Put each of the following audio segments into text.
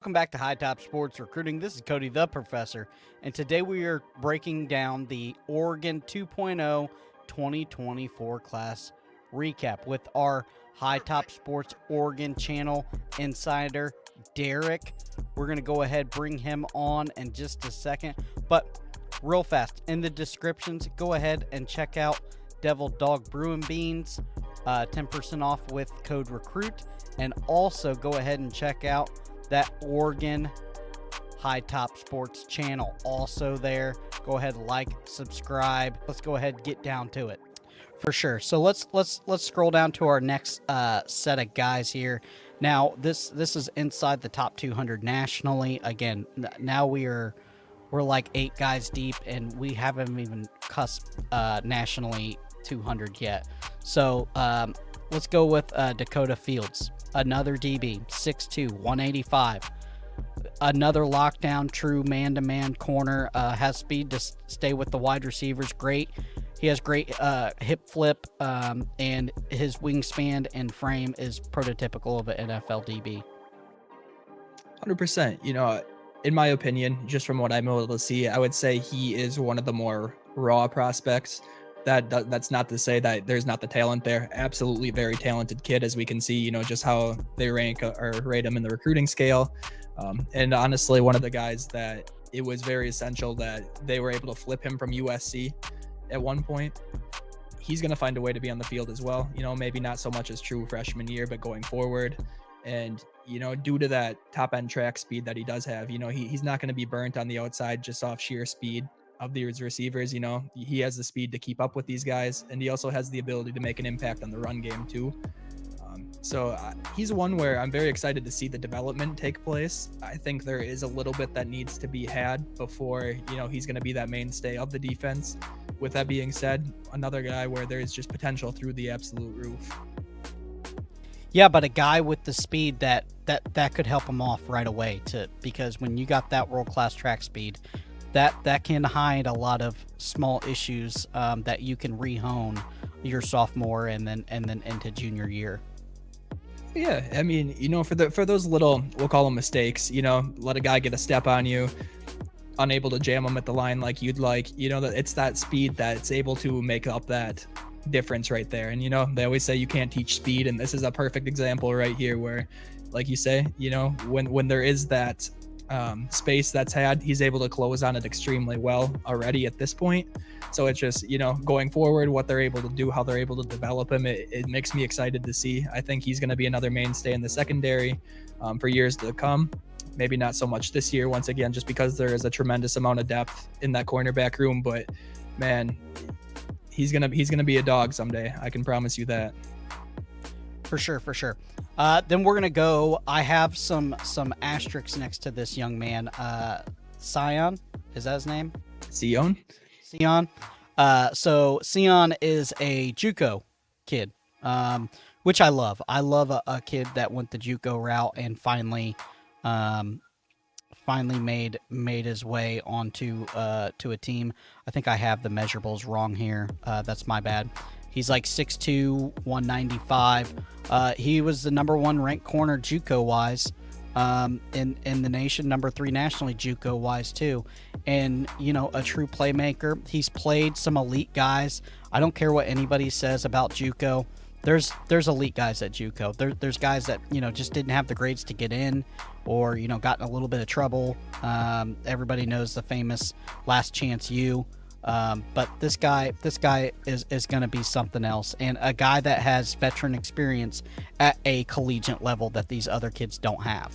Welcome back to Hightop Sports Recruiting. This is Cody the Professor, and today we are breaking down the Oregon 2.0 2024 class recap with our Hightop Sports Oregon channel insider, Derek. We're going to go ahead bring him on in just a second, but real fast, in the descriptions, go ahead and check out Devil Dog Brewing Beans, 10% off with code RECRUIT, and also go ahead and check out that Oregon Hightop Sports channel also there. Go ahead, like, subscribe. Let's go ahead and get down to it. For sure. So let's scroll down to our next set of guys here. Now this is inside the top 200 nationally. Again, now we're like 8 guys deep, and we haven't even cusped nationally 200 yet. So let's go with Dakota Fields. Another DB, 6'2", 185. Another lockdown, true man-to-man corner. Has speed to stay with the wide receivers. Great. He has great hip flip, and his wingspan and frame is prototypical of an NFL DB. 100%. In my opinion, just from what I'm able to see, I would say he is one of the more raw prospects. That's not to say that there's not the talent there. Absolutely very talented kid, as we can see, just how they rank or rate him in the recruiting scale. And honestly, one of the guys that it was very essential that they were able to flip him from USC at one point. He's going to find a way to be on the field as well. Maybe not so much as true freshman year, but going forward. And, due to that top end track speed that he does have, he's not going to be burnt on the outside just off sheer speed of these receivers. He has the speed to keep up with these guys, and he also has the ability to make an impact on the run game too. So he's one where I'm very excited to see the development take place. I think there is a little bit that needs to be had before, he's going to be that mainstay of the defense. With that being said, another guy where there's just potential through the absolute roof. Yeah, but a guy with the speed that could help him off right away, because when you got that world-class track speed, that can hide a lot of small issues that you can rehone your sophomore and then into junior year. Yeah, I mean, for those little, we'll call them mistakes, let a guy get a step on you, unable to jam him at the line like you'd like, that it's that speed that's able to make up that difference right there. And they always say you can't teach speed, and this is a perfect example right here where, like you say, when there is that space that's had, he's able to close on it extremely well already at this point. So it's just, going forward, what they're able to do, how they're able to develop him, it makes me excited to see. I think he's going to be another mainstay in the secondary for years to come. Maybe not so much this year, once again, just because there is a tremendous amount of depth in that cornerback room. But man, he's gonna be a dog someday. I can promise you that. For sure. Then we're gonna go. I have some asterisks next to this young man. Sion, is that his name? Sion. So Sion is a JUCO kid, which I love. I love a kid that went the JUCO route and finally made his way onto to a team. I think I have the measurables wrong here. That's my bad. He's like 6'2", 195. He was the number 1 ranked corner JUCO wise in the nation, number 3 nationally JUCO wise too. And a true playmaker. He's played some elite guys. I don't care what anybody says about JUCO. There's elite guys at JUCO. There's guys that just didn't have the grades to get in, or got in a little bit of trouble. Everybody knows the famous Last Chance U. But this guy is going to be something else, and a guy that has veteran experience at a collegiate level that these other kids don't have.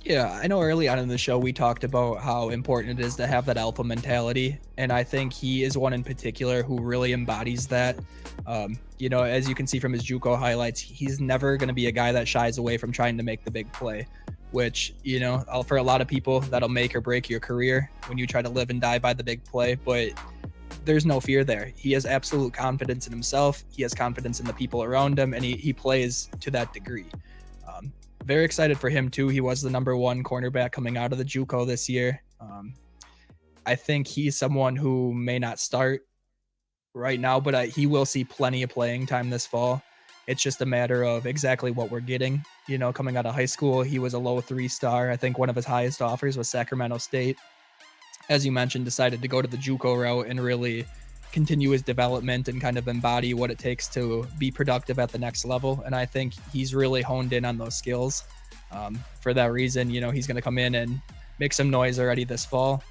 Yeah, I know early on in the show we talked about how important it is to have that alpha mentality, and I think he is one in particular who really embodies that. As you can see from his JUCO highlights, he's never going to be a guy that shies away from trying to make the big play, which, for a lot of people, that'll make or break your career when you try to live and die by the big play. But there's no fear there. He has absolute confidence in himself. He has confidence in the people around him, and he plays to that degree. Very excited for him too. He was the number 1 cornerback coming out of the JUCO this year. I think he's someone who may not start right now, but he will see plenty of playing time this fall. It's just a matter of exactly what we're getting. Coming out of high school, he was a low 3-star. I think one of his highest offers was Sacramento State. As you mentioned, decided to go to the JUCO route and really continue his development and kind of embody what it takes to be productive at the next level. And I think he's really honed in on those skills. For that reason, he's going to come in and make some noise already this fall.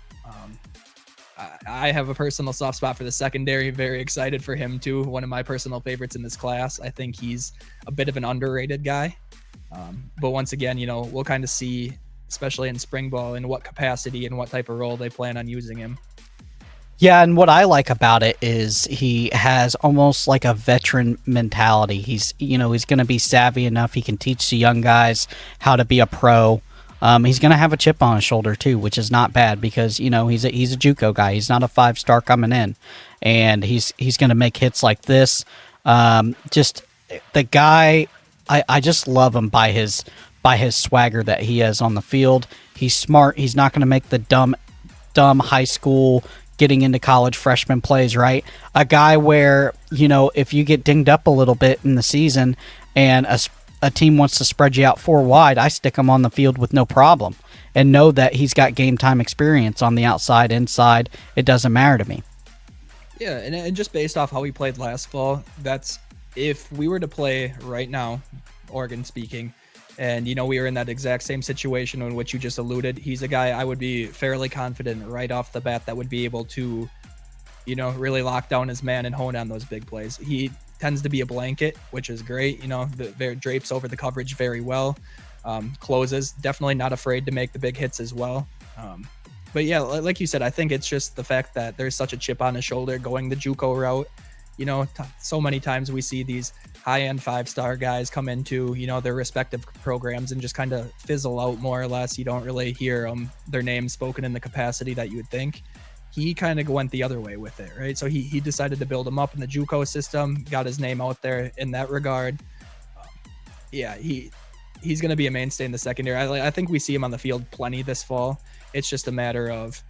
I have a personal soft spot for the secondary. Very excited for him too. One of my personal favorites in this class. I think he's a bit of an underrated guy. But once again, we'll kind of see, especially in spring ball, in what capacity and what type of role they plan on using him. Yeah, and what I like about it is he has almost like a veteran mentality. He's going to be savvy enough. He can teach the young guys how to be a pro. He's going to have a chip on his shoulder too, which is not bad because he's a JUCO guy. He's not a 5-star coming in, and he's going to make hits like this. Just the guy, I just love him by his swagger that he has on the field. He's smart. He's not going to make the dumb high school getting into college freshman plays, right? A guy where, if you get dinged up a little bit in the season and a team wants to spread you out 4 wide, I stick him on the field with no problem and know that he's got game time experience on the outside, inside. It doesn't matter to me. Yeah, and just based off how we played last fall, that's if we were to play right now, Oregon speaking, and we were in that exact same situation in which you just alluded, he's a guy I would be fairly confident right off the bat that would be able to, really lock down his man and hone on those big plays. He tends to be a blanket, which is great. Drapes over the coverage very well. Closes, definitely not afraid to make the big hits as well. But yeah, like you said, I think it's just the fact that there's such a chip on his shoulder going the JUCO route. So many times we see these high-end 5-star guys come into, their respective programs and just kind of fizzle out more or less. You don't really hear their names spoken in the capacity that you would think. He kind of went the other way with it, right? So he decided to build him up in the JUCO system, got his name out there in that regard. He's going to be a mainstay in the secondary. I think we see him on the field plenty this fall. It's just a matter of,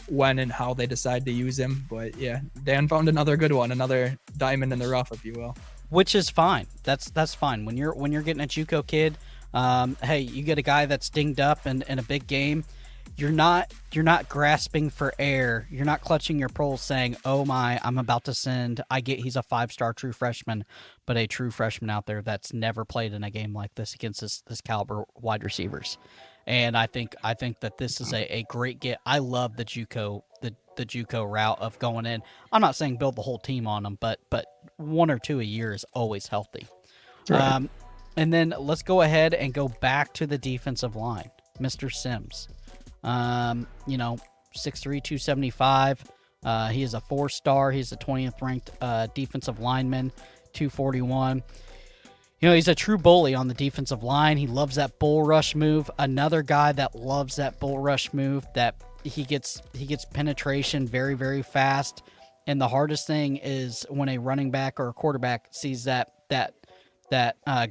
when and how they decide to use him. But yeah, Dan found another good one, another diamond in the rough, if you will. Which is fine. That's fine. When you're getting a JUCO kid, hey, you get a guy that's dinged up in a big game. You're not grasping for air. You're not clutching your pearls saying, "Oh my, I'm about to send." I get he's a 5-star true freshman, but a true freshman out there that's never played in a game like this against this caliber wide receivers. And I think that this is a great get. I love the JUCO the JUCO route of going in. I'm not saying build the whole team on them, but 1 or 2 a year is always healthy. Right. And then let's go ahead and go back to the defensive line, Mr. Sims. 6'3", 275. He is a 4-star. He's the 20th ranked defensive lineman, 241. He's a true bully on the defensive line. He loves that bull rush move. Another guy that loves that bull rush move, that he gets penetration very, very fast. And the hardest thing is when a running back or a quarterback sees that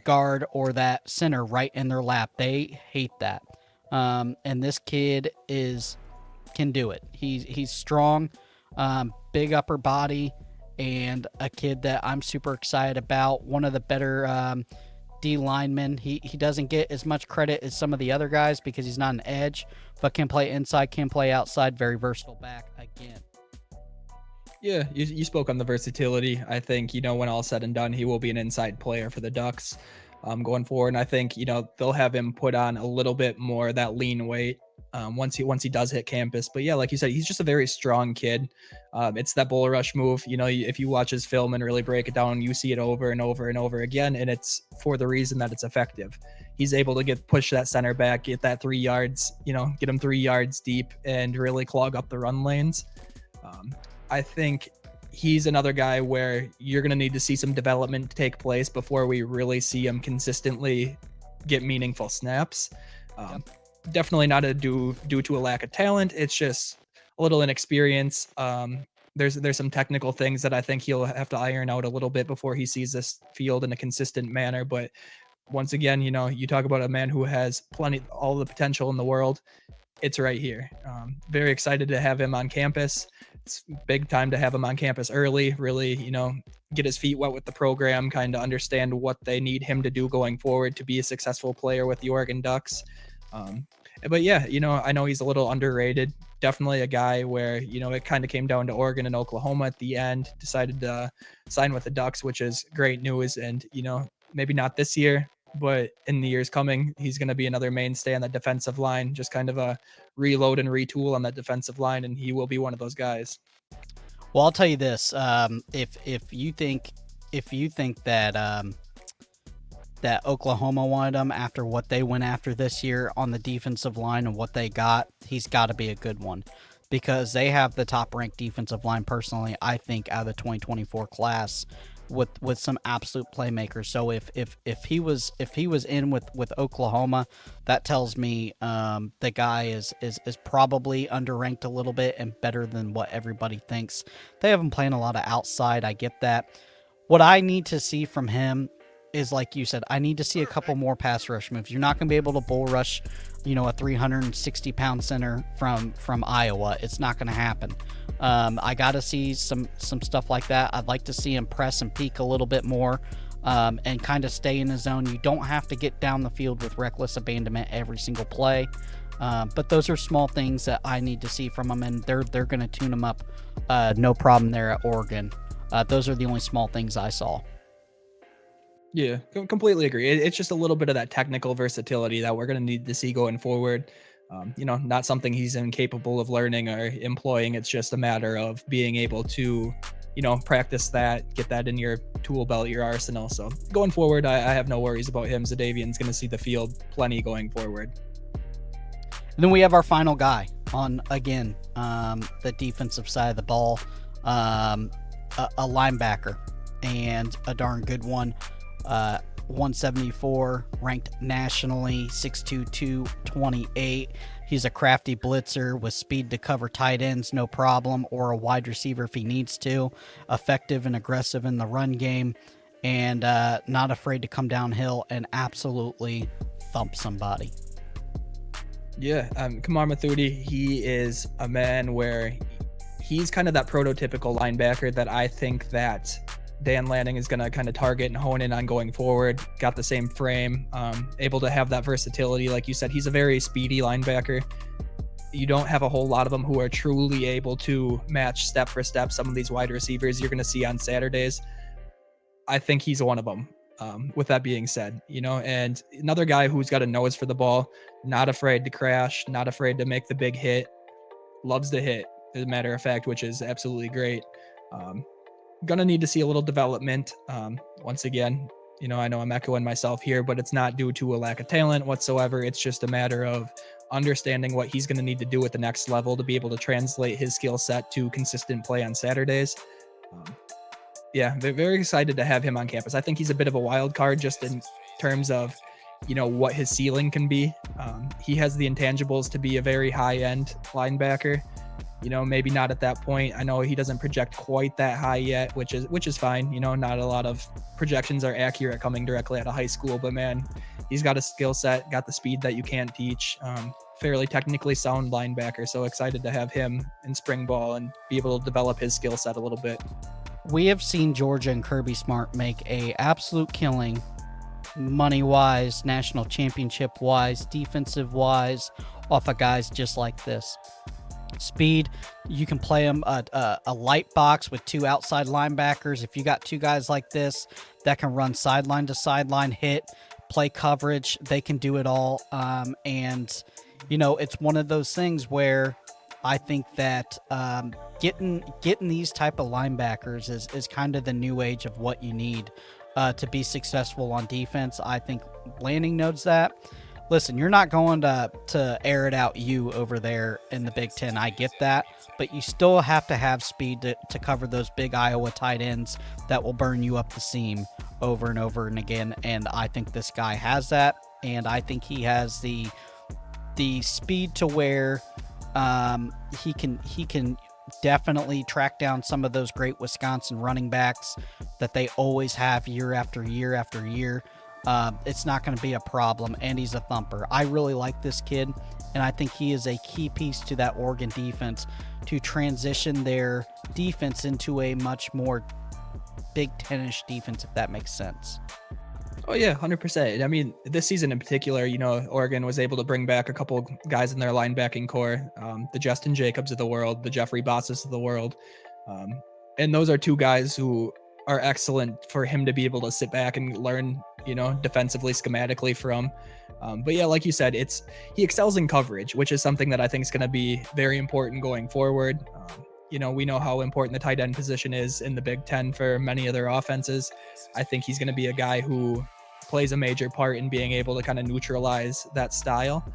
guard or that center right in their lap. They hate that. And this kid can do it. He's strong, big upper body, and a kid that I'm super excited about. One of the better D linemen. He doesn't get as much credit as some of the other guys because he's not an edge, but can play inside, can play outside. Very versatile back again. Yeah, you spoke on the versatility. I think, when all said and done, he will be an inside player for the Ducks going forward. And I think, they'll have him put on a little bit more of that lean weight once he does hit campus. But yeah, like you said, he's just a very strong kid. It's that bull rush move. If you watch his film and really break it down, you see it over and over and over again. And it's for the reason that it's effective. He's able to push that center back, get that 3 yards, get him 3 yards deep and really clog up the run lanes. I think he's another guy where you're going to need to see some development take place before we really see him consistently get meaningful snaps. Definitely not due to a lack of talent. It's just a little inexperience. There's some technical things that I think he'll have to iron out a little bit before he sees this field in a consistent manner. But once again, you talk about a man who has all the potential in the world. It's right here. Very excited to have him on campus. it's big time to have him on campus early, really, get his feet wet with the program, kind of understand what they need him to do going forward to be a successful player with the Oregon Ducks. Um, but yeah, I know he's a little underrated. Definitely a guy where, it kind of came down to Oregon and Oklahoma at the end, decided to sign with the Ducks, which is great news. And, maybe not this year, but in the years coming, he's going to be another mainstay on that defensive line, just kind of a reload and retool on that defensive line. And he will be one of those guys. Well, I'll tell you this: if you think that that Oklahoma wanted him after what they went after this year on the defensive line and what they got, he's got to be a good one, because they have the top ranked defensive line, personally, I think, out of the 2024 class, with some absolute playmakers. So if he was in with Oklahoma, that tells me the guy is probably underranked a little bit and better than what everybody thinks. They have him playing a lot of outside. I get that. What I need to see from him is, like you said, I need to see a couple more pass rush moves. You're not going to be able to bull rush, a 360-pound center from Iowa. It's not going to happen. I got to see some stuff like that. I'd like to see him press and peak a little bit more, and kind of stay in his zone. You don't have to get down the field with reckless abandonment every single play. But those are small things that I need to see from him, and they're going to tune him up, no problem there at Oregon. Those are the only small things I saw. Yeah, completely agree. It's just a little bit of that technical versatility that we're going to need to see going forward. Not something he's incapable of learning or employing. It's just a matter of being able to, practice that, get that in your tool belt, your arsenal. So going forward, I have no worries about him. Zadavian's going to see the field plenty going forward. And then we have our final guy on, again, the defensive side of the ball, a linebacker, and a darn good one. 174, ranked nationally, 6'2", 228. He's a crafty blitzer with speed to cover tight ends, no problem, or a wide receiver if he needs to. Effective and aggressive in the run game, and not afraid to come downhill and absolutely thump somebody. Yeah, Kamar Mathuti, he is a man where he's kind of that prototypical linebacker that I think that Dan Lanning is going to kind of target and hone in on going forward. Got the same frame, able to have that versatility. Like you said, he's a very speedy linebacker. You don't have a whole lot of them who are truly able to match step for step some of these wide receivers you're going to see on Saturdays. I think he's one of them. With that being said, and another guy who's got a nose for the ball, not afraid to crash, not afraid to make the big hit, loves to hit, as a matter of fact, which is absolutely great. Gonna need to see a little development. Once again, I know I'm echoing myself here, but it's not due to a lack of talent whatsoever. It's just a matter of understanding what he's going to need to do at the next level to be able to translate his skill set to consistent play on Saturdays. Yeah, they're very excited to have him on campus. I think he's a bit of a wild card just in terms of, what his ceiling can be. He has the intangibles to be a very high-end linebacker. Maybe not at that point. I know he doesn't project quite that high yet, which is fine. Not a lot of projections are accurate coming directly out of high school, but man, he's got a skill set, got the speed that you can't teach. Fairly technically sound linebacker. So excited to have him in spring ball and be able to develop his skill set a little bit. We have seen Georgia and Kirby Smart make a absolute killing, money-wise, national championship-wise, defensive-wise, off of guys just like this. Speed, you can play them a light box with two outside linebackers. If you got two guys like this that can run sideline to sideline, hit, play coverage, they can do it all. And it's one of those things where I think that getting these type of linebackers is kind of the new age of what you need to be successful on defense. I think Lanning knows that. Listen, you're not going to air it out you over there in the Big Ten. I get that. But you still have to have speed to cover those big Iowa tight ends that will burn you up the seam over and over and again. And I think this guy has that. And I think he has the speed to where he can definitely track down some of those great Wisconsin running backs that they always have year after year after year. It's not going to be a problem, and he's a thumper. I really like this kid, And I think he is a key piece to that Oregon defense to transition their defense into a much more Big Ten-ish defense, if that makes sense. Oh yeah, 100%. I mean, this season in particular, Oregon was able to bring back a couple guys in their linebacking core, the Justin Jacobs of the world, the Jeffrey Bosses of the world, um, and those are two guys who are excellent for him to be able to sit back and learn, defensively, schematically from. But yeah, like you said, he excels in coverage, which is something that I think is going to be very important going forward. We know how important the tight end position is in the Big Ten for many of their offenses. I think he's going to be a guy who plays a major part in being able to kind of neutralize that style.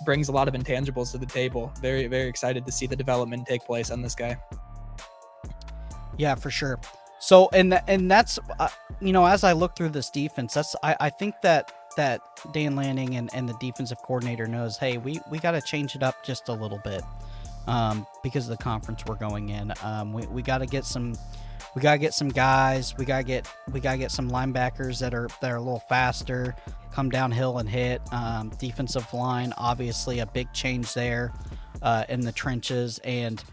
Brings a lot of intangibles to the table. Very, very excited to see the development take place on this guy. Yeah, for sure. So, and that's, as I look through this defense, I think that Dan Lanning and the defensive coordinator knows, hey, we got to change it up just a little bit because of the conference we're going in. We got to get some. We gotta get some guys. We gotta get some linebackers that are a little faster, come downhill and hit. Defensive line, obviously a big change there in the trenches, and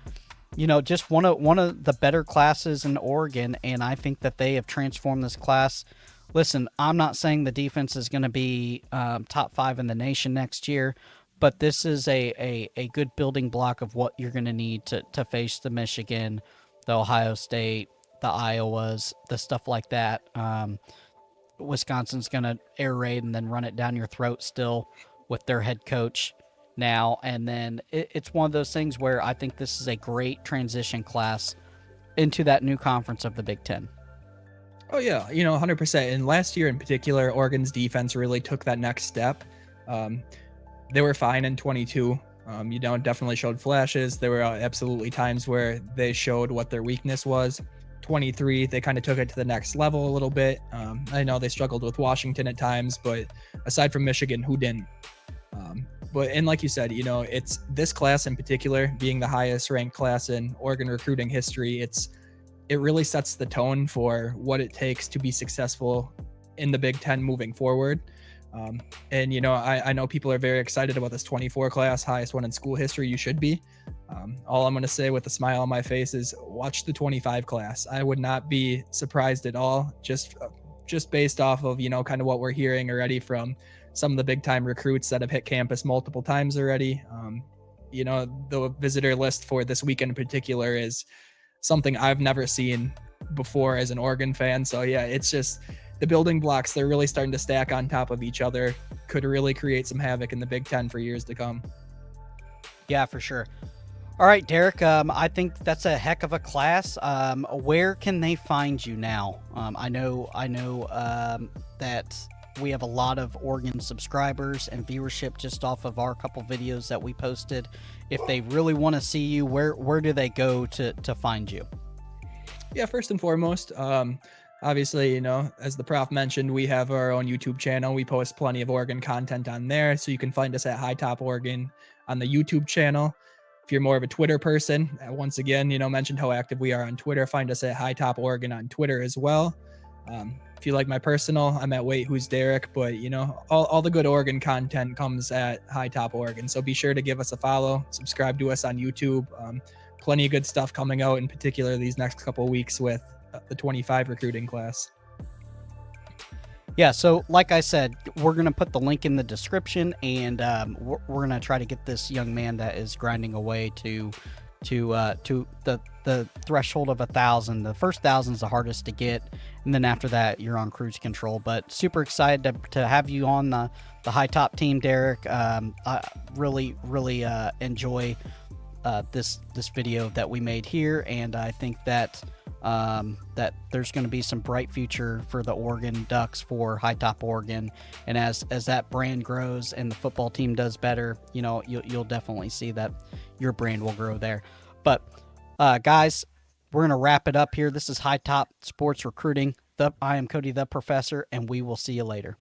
just one of the better classes in Oregon. And I think that they have transformed this class. Listen, I'm not saying the defense is going to be top 5 in the nation next year, but this is a good building block of what you're going to need to face the Michigan, the Ohio State, the Iowas, the stuff like that. Wisconsin's going to air raid and then run it down your throat still with their head coach now. And then it's one of those things where I think this is a great transition class into that new conference of the Big Ten. Oh, yeah, 100%. And last year in particular, Oregon's defense really took that next step. They were fine in 22. Definitely showed flashes. There were absolutely times where they showed what their weakness was. 23, they kind of took it to the next level a little bit. I know they struggled with Washington at times, but aside from Michigan, who didn't? And like you said, it's this class in particular being the highest ranked class in Oregon recruiting history. It really sets the tone for what it takes to be successful in the Big Ten moving forward. I know people are very excited about this 24 class, highest one in school history. You should be. All I'm going to say with a smile on my face is watch the 25 class. I would not be surprised at all, just based off of, kind of what we're hearing already from some of the big time recruits that have hit campus multiple times already. The visitor list for this weekend in particular is something I've never seen before as an Oregon fan. So yeah, it's just the building blocks, they're really starting to stack on top of each other, could really create some havoc in the Big Ten for years to come. Yeah, for sure. All right, Derek, I think that's a heck of a class. Where can they find you now? I know that we have a lot of Oregon subscribers and viewership just off of our couple videos that we posted. If they really want to see you, where do they go to find you? Yeah, first and foremost, obviously, as the prof mentioned, we have our own YouTube channel. We post plenty of Oregon content on there, so you can find us at Hightop Oregon on the YouTube channel. If you're more of a Twitter person, once again, mentioned how active we are on Twitter. Find us at Hightop Oregon on Twitter as well. If you like my personal, I'm at Wait Who's Derek, but all the good Oregon content comes at Hightop Oregon. So be sure to give us a follow, subscribe to us on YouTube. Plenty of good stuff coming out, in particular these next couple of weeks with the 25 recruiting class. Yeah, so like I said, we're going to put the link in the description, and we're going to try to get this young man that is grinding away to the threshold of 1,000. The first 1,000 is the hardest to get, and then after that, you're on cruise control. But super excited to have you on the Hightop team, Derek. I really enjoy this video that we made here, and I think that that there's going to be some bright future for the Oregon Ducks for Hightop Oregon, and as that brand grows and the football team does better, you'll definitely see that your brand will grow there. But guys, we're going to wrap it up here. This is Hightop Sports Recruiting. I am Cody the Professor, and we will see you later.